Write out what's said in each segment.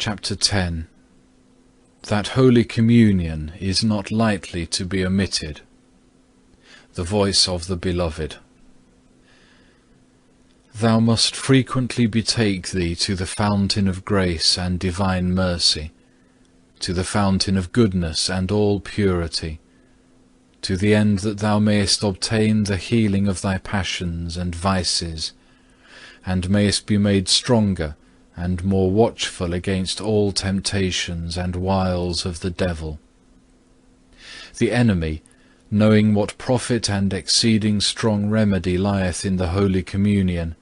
Chapter 10. That Holy Communion is not lightly to be omitted. The voice of the Beloved. Thou must frequently betake thee to the fountain of grace and divine mercy, to the fountain of goodness and all purity, to the end that thou mayest obtain the healing of thy passions and vices, and mayest be made stronger and more watchful against all temptations and wiles of the devil. The enemy, knowing what profit and exceeding strong remedy lieth in the Holy Communion,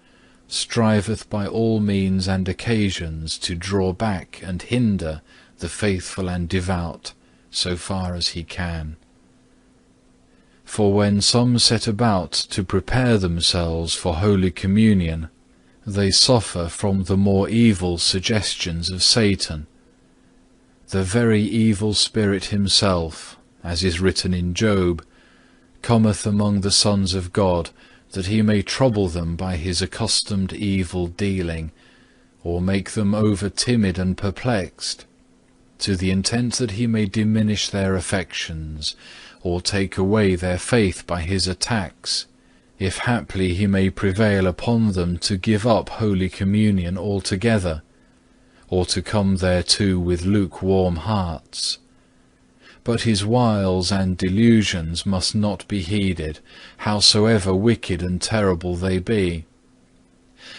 striveth by all means and occasions to draw back and hinder the faithful and devout, so far as he can. For when some set about to prepare themselves for Holy Communion, they suffer from the more evil suggestions of Satan. The very evil spirit himself, as is written in Job, cometh among the sons of God, that he may trouble them by his accustomed evil dealing, or make them over timid and perplexed, to the intent that he may diminish their affections, or take away their faith by his attacks, if haply he may prevail upon them to give up Holy Communion altogether, or to come thereto with lukewarm hearts. But his wiles and delusions must not be heeded, howsoever wicked and terrible they be.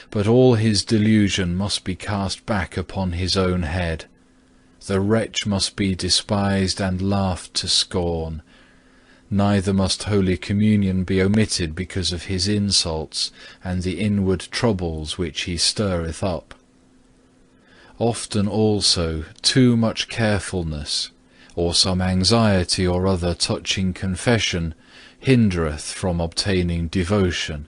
But all his delusion must be cast back upon his own head. The wretch must be despised and laughed to scorn. Neither must Holy Communion be omitted because of his insults and the inward troubles which he stirreth up. Often also too much carefulness, or some anxiety or other touching confession, hindereth from obtaining devotion.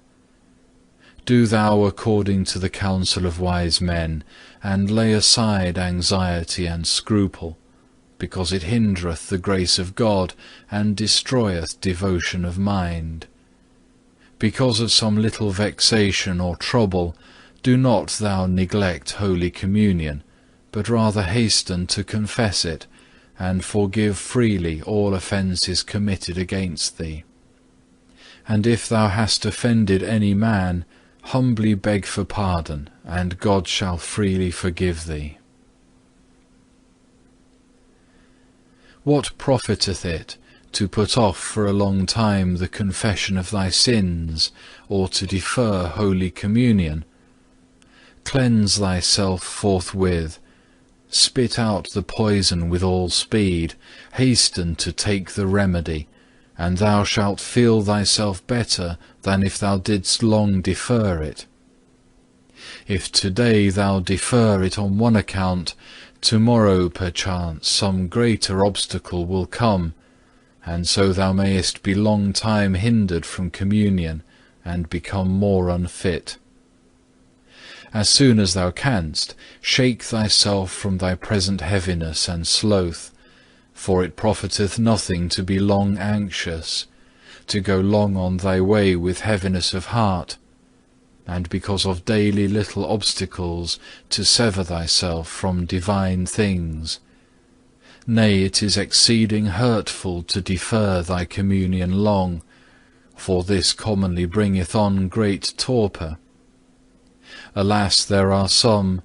Do thou according to the counsel of wise men, and lay aside anxiety and scruple, because it hindereth the grace of God, and destroyeth devotion of mind. Because of some little vexation or trouble, do not thou neglect Holy Communion, but rather hasten to confess it, and forgive freely all offences committed against thee. And if thou hast offended any man, humbly beg for pardon, and God shall freely forgive thee. What profiteth it to put off for a long time the confession of thy sins, or to defer Holy Communion? Cleanse thyself forthwith, spit out the poison with all speed, hasten to take the remedy, and thou shalt feel thyself better than if thou didst long defer it. If today thou defer it on one account, tomorrow perchance some greater obstacle will come, and so thou mayest be long time hindered from communion, and become more unfit. As soon as thou canst, shake thyself from thy present heaviness and sloth, for it profiteth nothing to be long anxious, to go long on thy way with heaviness of heart, and because of daily little obstacles to sever thyself from divine things. Nay, it is exceeding hurtful to defer thy communion long, for this commonly bringeth on great torpor. Alas, there are some,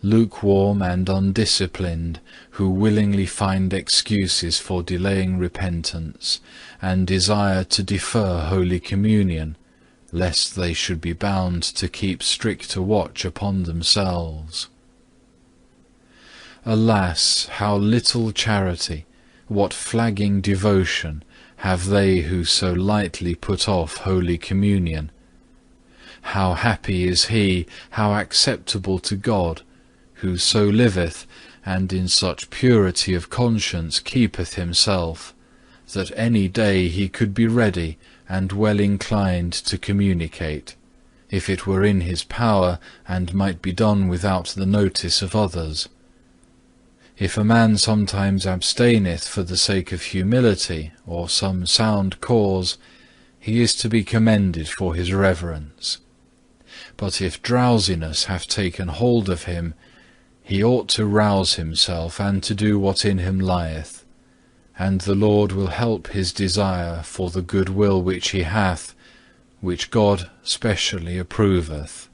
lukewarm and undisciplined, who willingly find excuses for delaying repentance, and desire to defer Holy Communion, lest they should be bound to keep stricter watch upon themselves. Alas, how little charity, what flagging devotion have they who so lightly put off Holy Communion! How happy is he, how acceptable to God, who so liveth, and in such purity of conscience keepeth himself, that any day he could be ready and well inclined to communicate, if it were in his power, and might be done without the notice of others. If a man sometimes abstaineth for the sake of humility, or some sound cause, he is to be commended for his reverence. But if drowsiness have taken hold of him, he ought to rouse himself and to do what in him lieth, and the Lord will help his desire for the good will which he hath, which God specially approveth.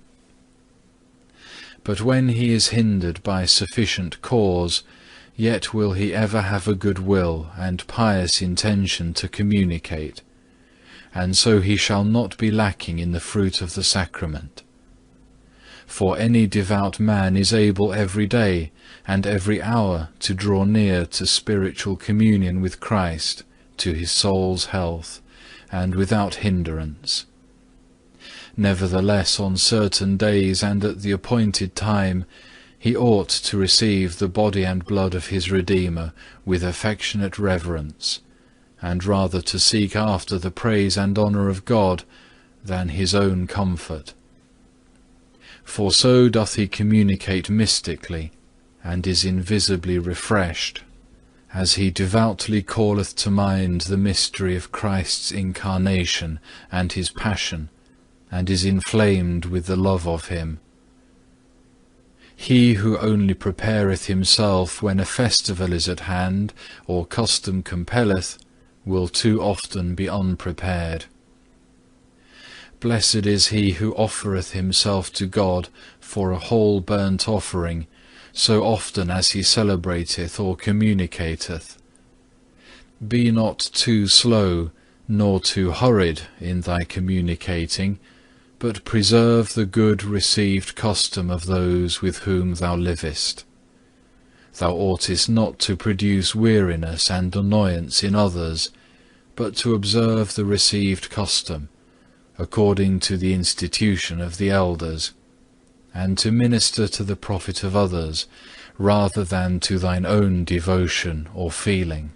But when he is hindered by sufficient cause, yet will he ever have a good will and pious intention to communicate, and so he shall not be lacking in the fruit of the sacrament. For any devout man is able every day and every hour to draw near to spiritual communion with Christ, to his soul's health, and without hindrance. Nevertheless, on certain days and at the appointed time, he ought to receive the body and blood of his Redeemer with affectionate reverence, and rather to seek after the praise and honour of God than his own comfort. For so doth he communicate mystically, and is invisibly refreshed, as he devoutly calleth to mind the mystery of Christ's incarnation and his passion, and is inflamed with the love of him. He who only prepareth himself when a festival is at hand, or custom compelleth, will too often be unprepared. Blessed is he who offereth himself to God for a whole burnt offering, so often as he celebrateth or communicateth. Be not too slow, nor too hurried in thy communicating, but preserve the good received custom of those with whom thou livest. Thou oughtest not to produce weariness and annoyance in others, but to observe the received custom, according to the institution of the elders, and to minister to the profit of others, rather than to thine own devotion or feeling.